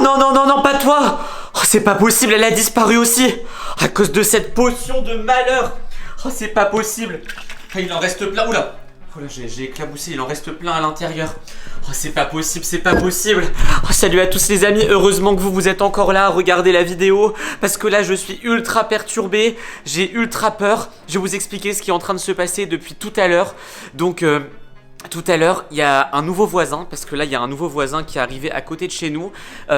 non, non, non, non, pas toi. Oh, c'est pas possible, elle a disparu aussi. À cause de cette potion de malheur. Oh, c'est pas possible. Ah, il en reste plein. Oula. Oh là, j'ai éclaboussé, il en reste plein à l'intérieur. Oh, c'est pas possible, c'est pas possible. Oh, salut à tous les amis, heureusement que vous êtes encore là à regarder la vidéo. Parce que là, je suis ultra perturbé. J'ai ultra peur. Je vais vous expliquer ce qui est en train de se passer depuis tout à l'heure. Donc... tout à l'heure, il y a un nouveau voisin, parce que là, il y a un nouveau voisin qui est arrivé à côté de chez nous.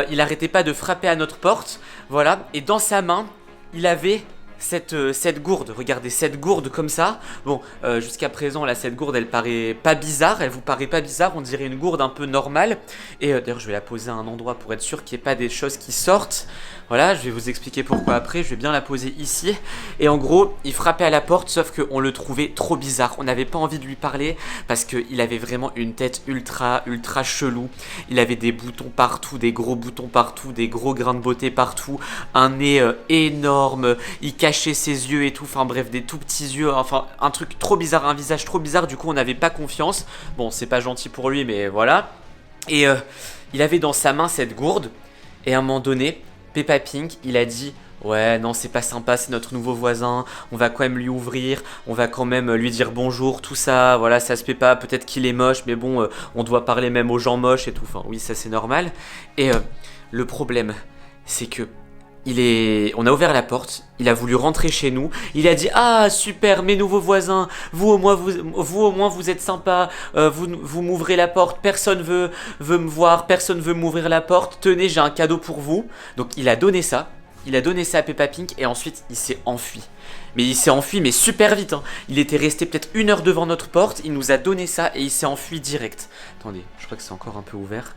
Il arrêtait pas de frapper à notre porte, voilà. Et dans sa main, il avait cette gourde. Regardez, cette gourde comme ça. Bon, jusqu'à présent, là, cette gourde, elle paraît pas bizarre. Elle vous paraît pas bizarre, on dirait une gourde un peu normale. Et d'ailleurs, je vais la poser à un endroit pour être sûr qu'il n'y ait pas des choses qui sortent. Voilà, je vais vous expliquer pourquoi après. Je vais bien la poser ici. Et en gros, il frappait à la porte, sauf qu'on le trouvait trop bizarre. On n'avait pas envie de lui parler parce qu'il avait vraiment une tête ultra chelou. Il avait des boutons partout, des gros boutons partout, des gros grains de beauté partout, un nez énorme. Il cachait ses yeux et tout. Enfin bref, des tout petits yeux. Enfin, un truc trop bizarre, un visage trop bizarre. Du coup, on n'avait pas confiance. Bon, c'est pas gentil pour lui, mais voilà. Et il avait dans sa main cette gourde. Et à un moment donné, Peppa Pink, il a dit « Ouais, non, c'est pas sympa, c'est notre nouveau voisin, on va quand même lui ouvrir, on va quand même lui dire bonjour, tout ça, voilà, ça se fait pas, peut-être qu'il est moche, mais bon, on doit parler même aux gens moches et tout, enfin, oui, ça c'est normal. » Et le problème, c'est que on a ouvert la porte, il a voulu rentrer chez nous, il a dit « Ah, super, mes nouveaux voisins, vous au moins vous êtes sympa, vous m'ouvrez la porte, personne veut me voir, personne veut m'ouvrir la porte, tenez, j'ai un cadeau pour vous. » Donc il a donné ça à Peppa Pink et ensuite il s'est enfui. Mais il s'est enfui mais super vite, hein. Il était resté peut-être 1 heure devant notre porte, il nous a donné ça et il s'est enfui direct. Attendez, je crois que c'est encore un peu ouvert.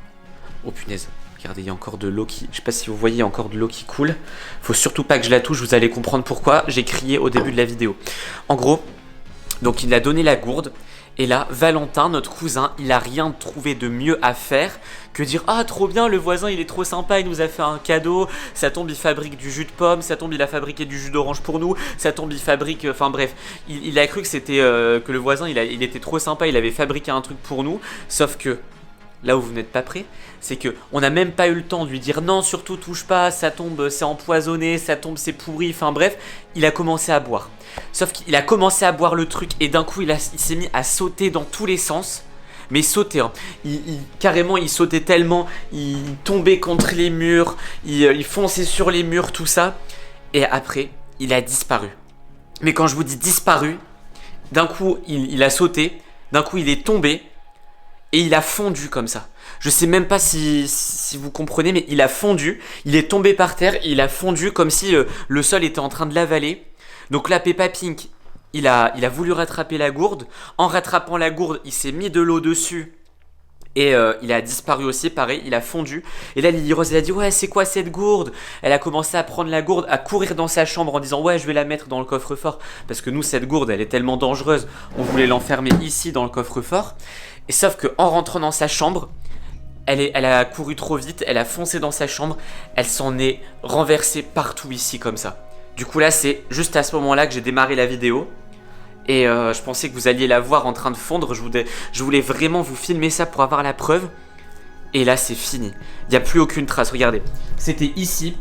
Oh punaise. Regardez, il y a encore de l'eau qui... Je sais pas si vous voyez, il y a encore de l'eau qui coule. Faut surtout pas que je la touche, vous allez comprendre pourquoi. J'ai crié au début de la vidéo. En gros, donc il a donné la gourde. Et là, Valentin, notre cousin, il a rien trouvé de mieux à faire que dire « Ah, trop bien, le voisin, il est trop sympa, il nous a fait un cadeau. Ça tombe, il fabrique du jus de pomme. Ça tombe, il a fabriqué du jus d'orange pour nous. Ça tombe, il fabrique... Enfin bref, il a cru que c'était... que le voisin, il était trop sympa, il avait fabriqué un truc pour nous. Sauf que... Là où vous n'êtes pas prêts, c'est que on n'a même pas eu le temps de lui dire non, surtout touche pas, ça tombe, c'est empoisonné, ça tombe, c'est pourri, enfin bref, il a commencé à boire. Sauf qu'il a commencé à boire le truc et d'un coup il s'est mis à sauter dans tous les sens. Mais sauter, hein. Carrément il sautait tellement, il tombait contre les murs, il fonçait sur les murs, tout ça. Et après, il a disparu. Mais quand je vous dis disparu, d'un coup il a sauté, d'un coup il est tombé. Et il a fondu comme ça. Je sais même pas si vous comprenez, mais il a fondu. Il est tombé par terre et il a fondu comme si le sol était en train de l'avaler. Donc là, Peppa Pink, il a voulu rattraper la gourde. En rattrapant la gourde, il s'est mis de l'eau dessus. Et il a disparu aussi, pareil, il a fondu. Et là, Lily Rose, elle a dit « Ouais, c'est quoi cette gourde ?» Elle a commencé à prendre la gourde, à courir dans sa chambre en disant « Ouais, je vais la mettre dans le coffre-fort. » Parce que nous, cette gourde, elle est tellement dangereuse. On voulait l'enfermer ici, dans le coffre-fort. Et sauf qu'en rentrant dans sa chambre, elle a couru trop vite, elle a foncé dans sa chambre. Elle s'en est renversée partout ici, comme ça. Du coup, là, c'est juste à ce moment-là que j'ai démarré la vidéo. Et je pensais que vous alliez la voir en train de fondre. Je voulais vraiment vous filmer ça pour avoir la preuve. Et là, c'est fini. Il n'y a plus aucune trace. Regardez. C'était ici,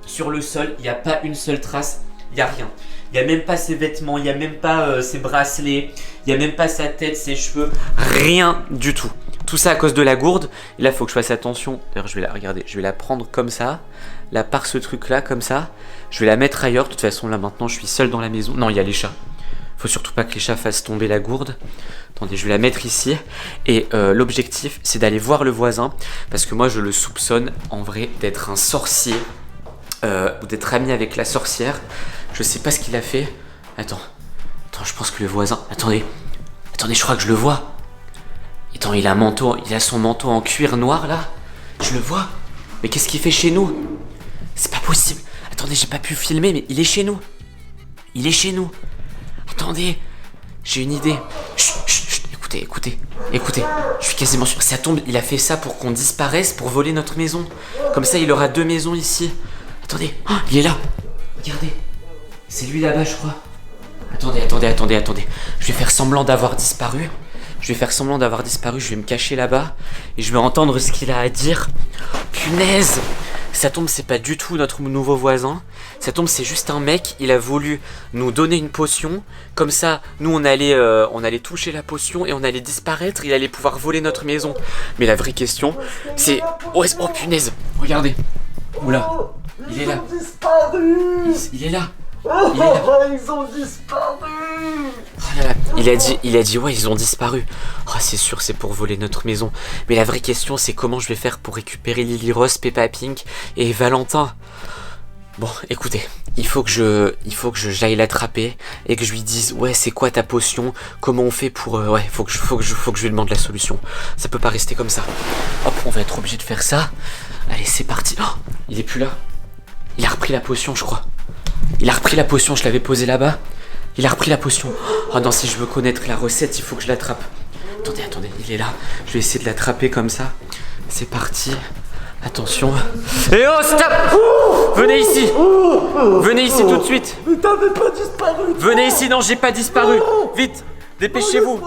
sur le sol. Il n'y a pas une seule trace. Il n'y a rien. Il n'y a même pas ses vêtements. Il n'y a même pas ses bracelets. Il n'y a même pas sa tête, ses cheveux. Rien du tout. Tout ça à cause de la gourde. Et là, il faut que je fasse attention. D'ailleurs, je vais la prendre comme ça. Là, par ce truc-là, comme ça. Je vais la mettre ailleurs. De toute façon, là, maintenant, je suis seul dans la maison. Non, il y a les chats. Faut surtout pas que les chats fassent tomber la gourde. Attendez, je vais la mettre ici. Et l'objectif, c'est d'aller voir le voisin. Parce que moi, je le soupçonne, en vrai, d'être un sorcier. Ou d'être ami avec la sorcière. Je sais pas ce qu'il a fait. Attends, je pense que le voisin... Attendez, je crois que je le vois. Attends, il a son manteau en cuir noir, là. Je le vois. Mais qu'est-ce qu'il fait chez nous? C'est pas possible. Attendez, j'ai pas pu filmer, mais il est chez nous. Attendez, j'ai une idée. Chut, écoutez. Je suis quasiment sûr. Ça tombe, il a fait ça pour qu'on disparaisse, pour voler notre maison. Comme ça, il aura 2 maisons ici. Attendez, oh, il est là. Regardez, c'est lui là-bas, je crois. Attendez. Je vais faire semblant d'avoir disparu. Je vais me cacher là-bas. Et je vais entendre ce qu'il a à dire. Punaise, Ça tombe, c'est pas du tout notre nouveau voisin. Ça tombe, c'est juste un mec. Il a voulu nous donner une potion. Comme ça, nous on allait toucher la potion et on allait disparaître. Il allait pouvoir voler notre maison. Mais la vraie question, c'est... Oh punaise, regardez. Oula, il est là. Il est là. Ils ont disparu. Oh là là. Il a dit ouais, ils ont disparu. Oh, c'est sûr, c'est pour voler notre maison. Mais la vraie question, c'est comment je vais faire pour récupérer Lily Rose, Peppa Pink et Valentin. Bon, écoutez, il faut que j'aille l'attraper et que je lui dise ouais, c'est quoi ta potion? Comment on fait pour ouais, faut que je lui demande la solution. Ça peut pas rester comme ça. Hop, on va être obligé de faire ça. Allez, c'est parti. Oh, il est plus là. Il a repris la potion, je crois. Il a repris la potion, je l'avais posée là-bas. Il a repris la potion. Oh non, si je veux connaître la recette, il faut que je l'attrape. Attendez, il est là. Je vais essayer de l'attraper comme ça. C'est parti. Attention. Et oh, stop! Venez ici. Venez ici tout de suite. Mais t'avais pas disparu. Venez ici, non, j'ai pas disparu. Vite, dépêchez-vous.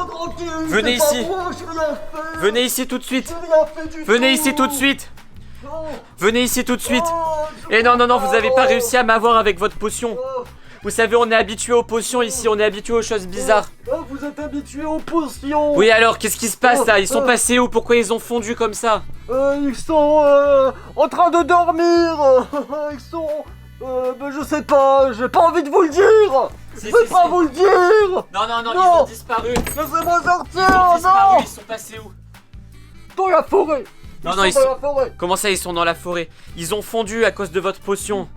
Venez ici. Venez ici tout de suite. Venez ici tout de suite. Venez ici tout de suite. Et non, vous avez pas réussi à m'avoir avec votre potion. Vous savez, on est habitué aux potions ici, on est habitué aux choses bizarres. Vous êtes habitué aux potions. Oui, alors, qu'est-ce qui se passe là? Ils sont passés où? Pourquoi ils ont fondu comme ça? Ils sont en train de dormir. Ils sont... je sais pas, j'ai pas envie de vous le dire. Je vais pas vous le dire. Non, ils ont disparu. Laissez-moi sortir. Ils ont disparu, ils sont passés où? Dans la forêt. Non, ils sont dans la forêt. Comment ça, ils sont dans la forêt? Ils ont fondu à cause de votre potion.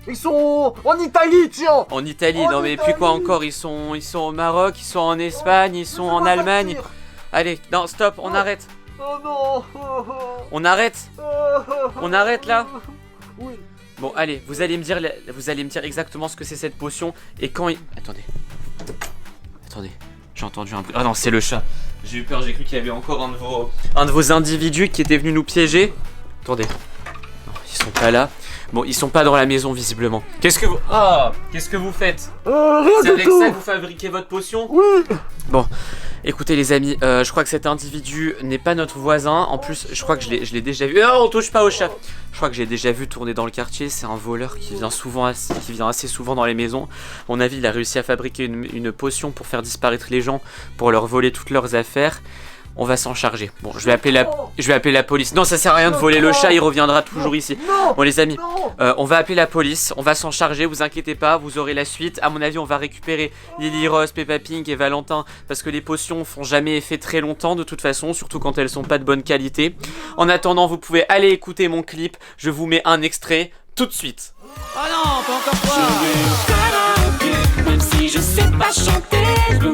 Ils sont en Italie, tiens. En Italie, non mais puis quoi encore? Ils sont au Maroc, ils sont en Espagne, ils sont en Allemagne. Allez, non, stop, on arrête. Oh non. On arrête. On arrête là. Oui. Bon, allez, vous allez me dire exactement ce que c'est cette potion et quand il... Attendez, j'ai entendu un bruit. Ah non, c'est le chat. J'ai eu peur, j'ai cru qu'il y avait encore un de vos individus qui était venu nous piéger. Attendez. Non, ils sont pas là. Bon, ils sont pas dans la maison visiblement. Qu'est-ce que vous faites? Rien C'est du avec tout. ça que vous fabriquez votre potion? Oui. Bon, écoutez les amis, je crois que cet individu n'est pas notre voisin. En plus, je crois que je l'ai déjà vu. Oh, on touche pas au chat. Je crois que j'ai déjà vu tourner dans le quartier. C'est un voleur qui vient assez souvent dans les maisons. À mon avis, il a réussi à fabriquer une potion pour faire disparaître les gens, pour leur voler toutes leurs affaires. On va s'en charger. Bon, je vais appeler la police. Non, ça sert à rien de voler le chat, il reviendra toujours ici. Bon les amis, on va appeler la police, on va s'en charger, vous inquiétez pas, vous aurez la suite. À mon avis, on va récupérer Lily Rose, Peppa Pink et Valentin, parce que les potions font jamais effet très longtemps de toute façon, surtout quand elles sont pas de bonne qualité. En attendant, vous pouvez aller écouter mon clip, je vous mets un extrait tout de suite. Oh non, pas encore toi. Je vais au karaoké, même si je sais pas chanter, je veux